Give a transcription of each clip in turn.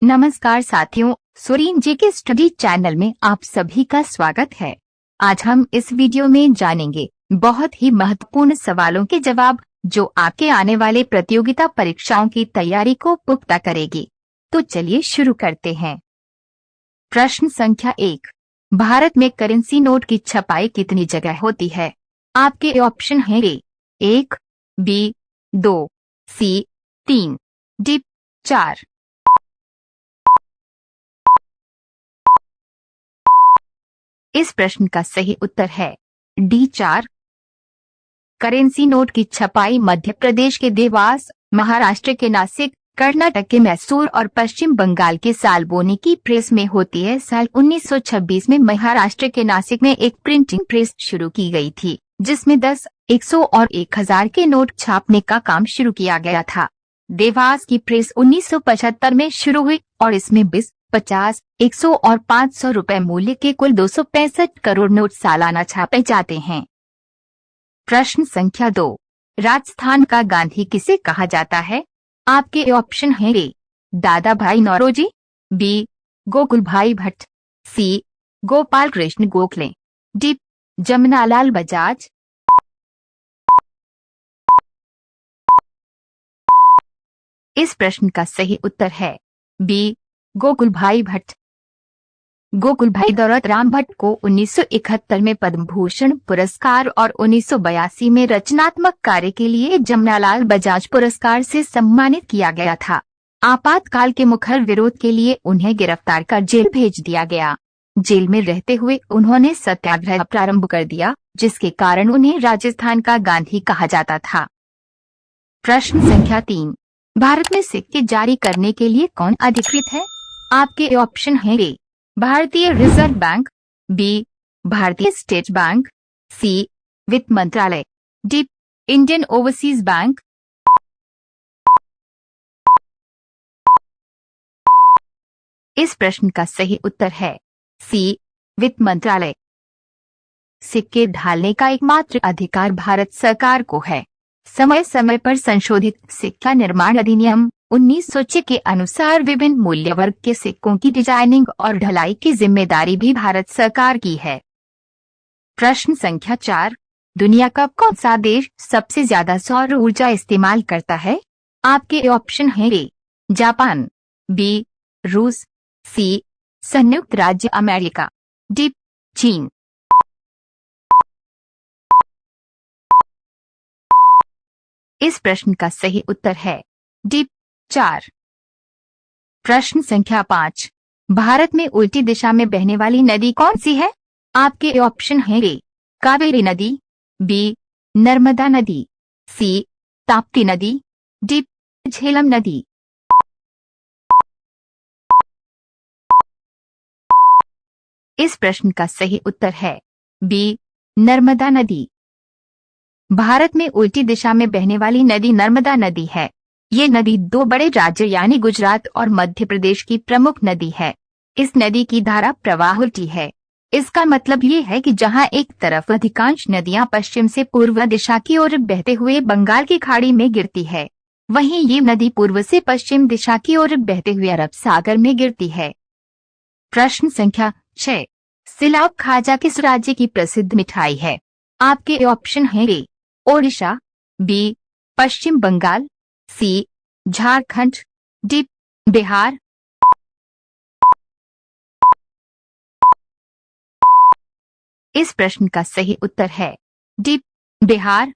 नमस्कार साथियों, सुरीन जी के स्टडी चैनल में आप सभी का स्वागत है। आज हम इस वीडियो में जानेंगे बहुत ही महत्वपूर्ण सवालों के जवाब जो आपके आने वाले प्रतियोगिता परीक्षाओं की तैयारी को पुख्ता करेगी। तो चलिए शुरू करते हैं। प्रश्न संख्या 1। भारत में करेंसी नोट की छपाई कितनी जगह होती है? आपके ऑप्शन हैं ए 1, बी 2, सी 3, डी 4। इस प्रश्न का सही उत्तर है डी 4। करेंसी नोट की छपाई मध्य प्रदेश के देवास, महाराष्ट्र के नासिक, कर्नाटक के मैसूर और पश्चिम बंगाल के साल्बोनी की प्रेस में होती है। साल 1926 में महाराष्ट्र के नासिक में एक प्रिंटिंग प्रेस शुरू की गई थी, जिसमें 10, 100 और 1000 के नोट छापने का काम शुरू किया गया था। देवास की प्रेस 1975 में शुरू हुई और इसमें 20, 50, 100 और 500 रुपए मूल्य के कुल 265 करोड़ नोट सालाना छापे जाते हैं। प्रश्न संख्या 2। राजस्थान का गांधी किसे कहा जाता है? आपके ऑप्शन हैं ए दादा भाई नौरोजी, बी गोकुल भाई भट्ट, सी गोपाल कृष्ण गोखले, डी जमनालाल बजाज। इस प्रश्न का सही उत्तर है बी गोकुल भाई भट्ट। गोकुल भाई दौलत राम भट्ट को 1971 में पद्म भूषण पुरस्कार और 1982 में रचनात्मक कार्य के लिए जमनालाल बजाज पुरस्कार से सम्मानित किया गया था। आपातकाल के मुखर विरोध के लिए उन्हें गिरफ्तार कर जेल भेज दिया गया। जेल में रहते हुए उन्होंने सत्याग्रह प्रारंभ कर दिया, जिसके कारण उन्हें राजस्थान का गांधी कहा जाता था। प्रश्न संख्या 3। भारत में सिक्के जारी करने के लिए कौन अधिकृत है? आपके ऑप्शन हैं ए भारतीय रिजर्व बैंक, बी भारतीय स्टेट बैंक, सी वित्त मंत्रालय, डी इंडियन ओवरसीज बैंक। इस प्रश्न का सही उत्तर है सी वित्त मंत्रालय। सिक्के ढालने का एकमात्र अधिकार भारत सरकार को है। समय समय पर संशोधित सिक्का निर्माण अधिनियम 1906 के अनुसार विभिन्न मूल्य वर्ग के सिक्कों की डिजाइनिंग और ढलाई की जिम्मेदारी भी भारत सरकार की है। प्रश्न संख्या 4। दुनिया का कौन सा देश सबसे ज्यादा सौर ऊर्जा इस्तेमाल करता है? आपके ऑप्शन हैं ए जापान, बी रूस, सी संयुक्त राज्य अमेरिका, डी चीन। इस प्रश्न का सही उत्तर है डी 4। प्रश्न संख्या 5। भारत में उल्टी दिशा में बहने वाली नदी कौन सी है? आपके ऑप्शन हैं ए कावेरी नदी, बी नर्मदा नदी, सी ताप्ती नदी, डी झेलम नदी। इस प्रश्न का सही उत्तर है बी नर्मदा नदी। भारत में उल्टी दिशा में बहने वाली नदी नर्मदा नदी है। ये नदी दो बड़े राज्य यानी गुजरात और मध्य प्रदेश की प्रमुख नदी है। इस नदी की धारा प्रवाह उल्टी है। इसका मतलब ये है कि जहां एक तरफ अधिकांश नदियां पश्चिम से पूर्व दिशा की ओर बहते हुए बंगाल की खाड़ी में गिरती है, वहीं ये नदी पूर्व से पश्चिम दिशा की ओर बहते हुए अरब सागर में गिरती है। प्रश्न संख्या 6। सिलाव खाजा किस राज्य की प्रसिद्ध मिठाई है? आपके ऑप्शन हैं ए ओडिशा, बी पश्चिम बंगाल, सी झारखंड, डी बिहार। इस प्रश्न का सही उत्तर है डी बिहार।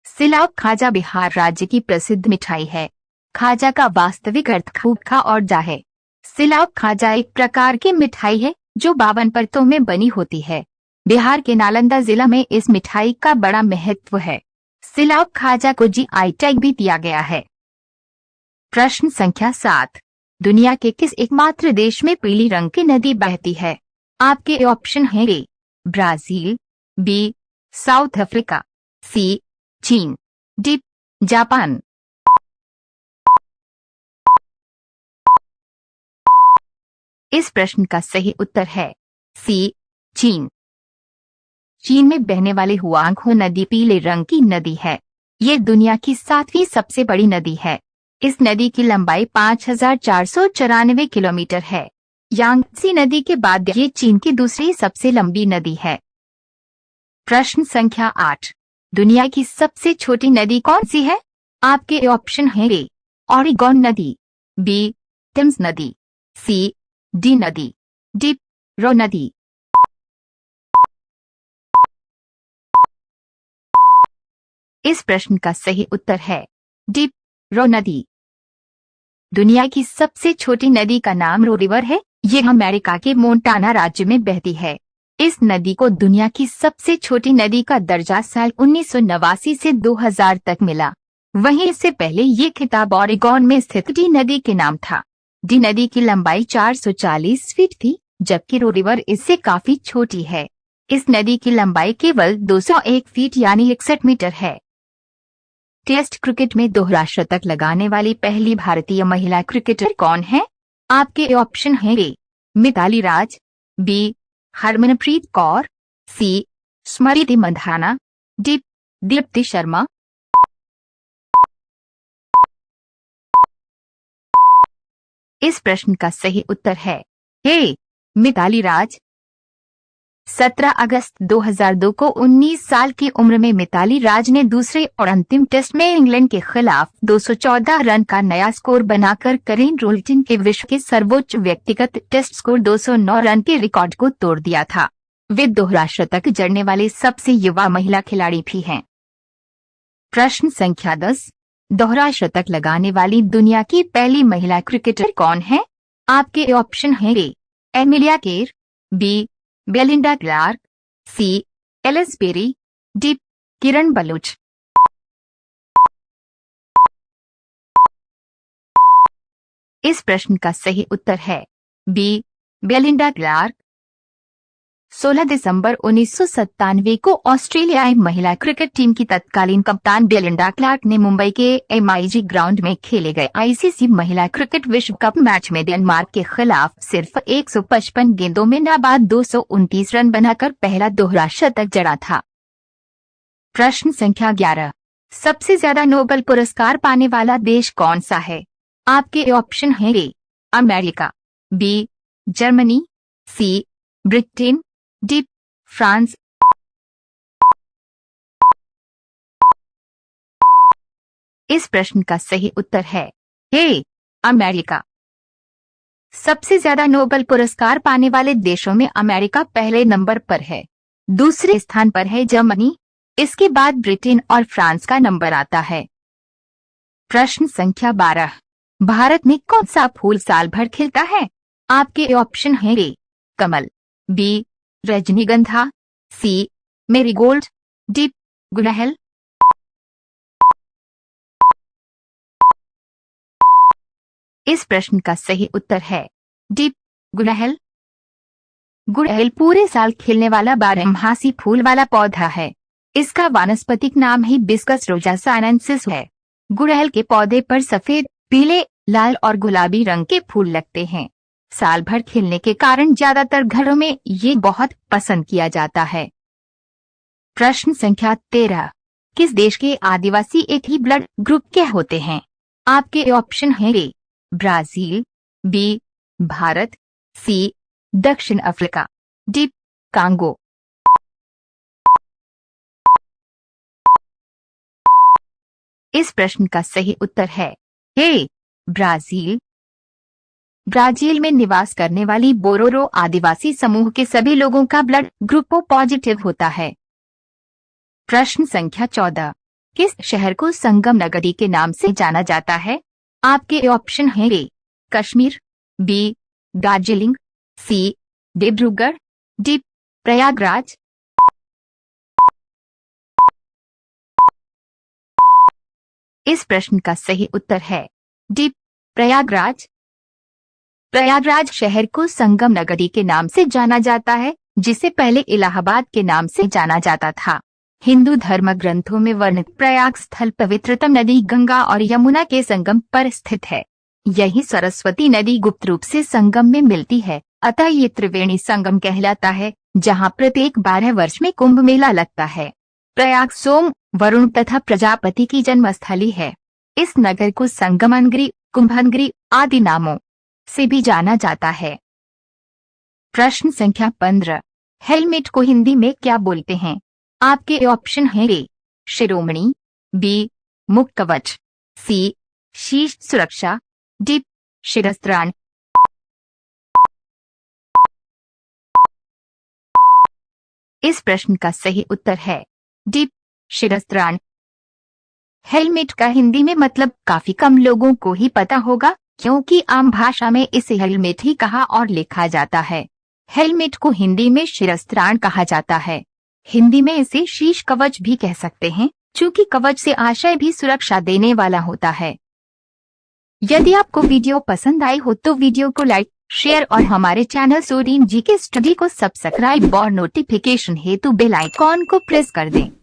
सिलाव खाजा बिहार राज्य की प्रसिद्ध मिठाई है। खाजा का वास्तविक अर्थ खूबखा और जा है। सिलाव खाजा एक प्रकार की मिठाई है जो 52 परतों में बनी होती है। बिहार के नालंदा जिला में इस मिठाई का बड़ा महत्व है। सिलाव खाजा को जीआई टैग भी दिया गया है। प्रश्न संख्या 7। दुनिया के किस एकमात्र देश में पीली रंग की नदी बहती है? आपके ऑप्शन हैं A Brazil, B South Africa, C चीन, डी जापान। इस प्रश्न का सही उत्तर है सी चीन। चीन में बहने वाली हुआंगहो नदी पीले रंग की नदी है। ये दुनिया की 7वीं सबसे बड़ी नदी है। इस नदी की लंबाई 5,494 किलोमीटर है। यांगत्से नदी के बाद ये चीन की दूसरी सबसे लंबी नदी है। प्रश्न संख्या 8, दुनिया की सबसे छोटी नदी कौन सी है? आपके ऑप्शन हैं ए ओरेगोन नदी, बी टेम्स नदी, सी डी नदी, डी रो नदी। इस प्रश्न का सही उत्तर है डी रो नदी। दुनिया की सबसे छोटी नदी का नाम रो रिवर है। यह अमेरिका के मोंटाना राज्य में बहती है। इस नदी को दुनिया की सबसे छोटी नदी का दर्जा साल 1989 से 2000 तक मिला। वहीं इससे पहले ये खिताब ओरेगोन में स्थित डी नदी के नाम था। डी नदी की लंबाई 440 फीट थी, जबकि रो रिवर इससे काफी छोटी है। इस नदी की लंबाई केवल 201 फीट यानी 61 मीटर है। टेस्ट क्रिकेट में दोहरा शतक लगाने वाली पहली भारतीय महिला क्रिकेटर कौन है? आपके ऑप्शन हैं ए मिताली राज, बी हरमनप्रीत कौर, सी स्मृति मंधाना, डी दीप्ति शर्मा। इस प्रश्न का सही उत्तर है ए मिताली राज। 17 अगस्त 2002 को 19 साल की उम्र में मिताली राज ने दूसरे और अंतिम टेस्ट में इंग्लैंड के खिलाफ 214 रन का नया स्कोर बनाकर करेन रोल्टन के विश्व के सर्वोच्च व्यक्तिगत टेस्ट स्कोर 209 रन के रिकॉर्ड को तोड़ दिया था। वे दोहरा शतक जड़ने वाली सबसे युवा महिला खिलाड़ी भी हैं। प्रश्न संख्या 10, दोहरा शतक लगाने वाली दुनिया की पहली महिला क्रिकेटर कौन है? आपके ऑप्शन हैं ए एमिलिया केर, बी बेलिंडा क्लार्क, सी एलिस पेरी, डी किरण बलूच। इस प्रश्न का सही उत्तर है बी बेलिंडा क्लार्क। 16 दिसंबर 1997 को ऑस्ट्रेलियाई महिला क्रिकेट टीम की तत्कालीन कप्तान बेलिंडा क्लार्क ने मुंबई के MIG ग्राउंड में खेले गए ICC महिला क्रिकेट विश्व कप मैच में डेनमार्क के खिलाफ सिर्फ 155 गेंदों में नाबाद 229 रन बनाकर पहला दोहरा शतक जड़ा था। प्रश्न संख्या 11, सबसे ज्यादा नोबेल पुरस्कार पाने वाला देश कौन सा है? आपके ऑप्शन हैं A America, B Germany, C Britain, D France. इस प्रश्न का सही उत्तर है ए अमेरिका। सबसे ज्यादा नोबेल पुरस्कार पाने वाले देशों में अमेरिका पहले नंबर पर है। दूसरे स्थान पर है जर्मनी, इसके बाद ब्रिटेन और फ्रांस का नंबर आता है। प्रश्न संख्या 12, भारत में कौन सा फूल साल भर खिलता है? आपके ऑप्शन हैं ए कमल, बी रजनीगंधा, सी मेरीगोल्ड, डी गुड़हल। इस प्रश्न का सही उत्तर है डी गुड़हल। गुड़हल पूरे साल खिलने वाला बारहमासी फूल वाला पौधा है। इसका वानस्पतिक नाम ही हिबिस्कस रोजा साइनेंसिस है। गुड़हल के पौधे पर सफेद, पीले, लाल और गुलाबी रंग के फूल लगते हैं। साल भर खिलने के कारण ज्यादातर घरों में ये बहुत पसंद किया जाता है। प्रश्न संख्या 13, किस देश के आदिवासी एक ही ब्लड ग्रुप के होते हैं? आपके ऑप्शन हैं ए ब्राजील, बी भारत, सी दक्षिण अफ्रीका, डी कांगो। इस प्रश्न का सही उत्तर है ए ब्राजील। ब्राजील में निवास करने वाली बोरोरो आदिवासी समूह के सभी लोगों का ब्लड ग्रुप ओ पॉजिटिव होता है। प्रश्न संख्या 14, किस शहर को संगम नगरी के नाम से जाना जाता है? आपके ऑप्शन हैं ए कश्मीर, बी दार्जिलिंग, सी डिब्रूगढ़, डी प्रयागराज। इस प्रश्न का सही उत्तर है डी प्रयागराज। प्रयागराज शहर को संगम नगरी के नाम से जाना जाता है, जिसे पहले इलाहाबाद के नाम से जाना जाता था। हिंदू धर्म ग्रंथों में वर्णित प्रयाग स्थल पवित्रतम नदी गंगा और यमुना के संगम पर स्थित है। यही सरस्वती नदी गुप्त रूप से संगम में मिलती है, अतः ये त्रिवेणी संगम कहलाता है, जहां प्रत्येक 12 वर्ष में कुंभ मेला लगता है। प्रयाग सोम, वरुण तथा प्रजापति की जन्मस्थली है। इस नगर को संगमनगिरी, कुंभनगिरी आदि नामों से भी जाना जाता है। प्रश्न संख्या 15, हेलमेट को हिंदी में क्या बोलते हैं? आपके ऑप्शन हैं ए शिरोमणि, बी मुख कवच, सी शीर्ष सुरक्षा, डी शिरस्त्राण। इस प्रश्न का सही उत्तर है डी शिरस्त्राण। हेलमेट का हिंदी में मतलब काफी कम लोगों को ही पता होगा, क्योंकि आम भाषा में इसे हेलमेट ही कहा और लिखा जाता है। हेलमेट को हिंदी में शिरस्त्राण कहा जाता है। हिंदी में इसे शीर्ष कवच भी कह सकते हैं, चूंकि कवच से आशय भी सुरक्षा देने वाला होता है। यदि आपको वीडियो पसंद आई हो तो वीडियो को लाइक, शेयर और हमारे चैनल सोरीन जीके स्टडी को सब्सक्राइब और नोटिफिकेशन हेतु बेल आइकॉन को प्रेस कर दें।